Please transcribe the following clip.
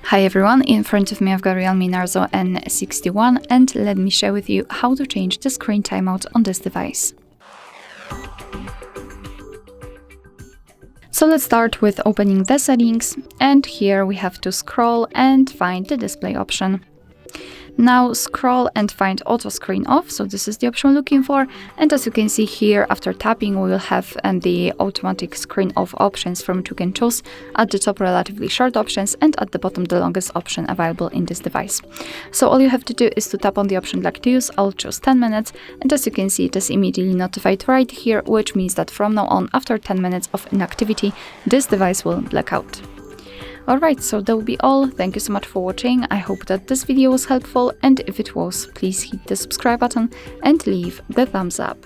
Hi everyone, in front of me I've got REALME Narzo N61 and let me share with you how to change the screen timeout on this device. So let's start with opening the settings, and here we have to scroll and find the display option. Now scroll and find auto screen off, so this is the option we're looking for, and as you can see here, after tapping we will have the automatic screen off options from which you can choose. At the top relatively short options and at the bottom the longest option available in this device. So all you have to do is to tap on the option like to use. I'll choose 10 minutes, and as you can see it is immediately notified right here, which means that from now on, after 10 minutes of inactivity, this device will black out. Alright, so that will be all. Thank you so much for watching. I hope that this video was helpful, and if it was, please hit the subscribe button and leave the thumbs up.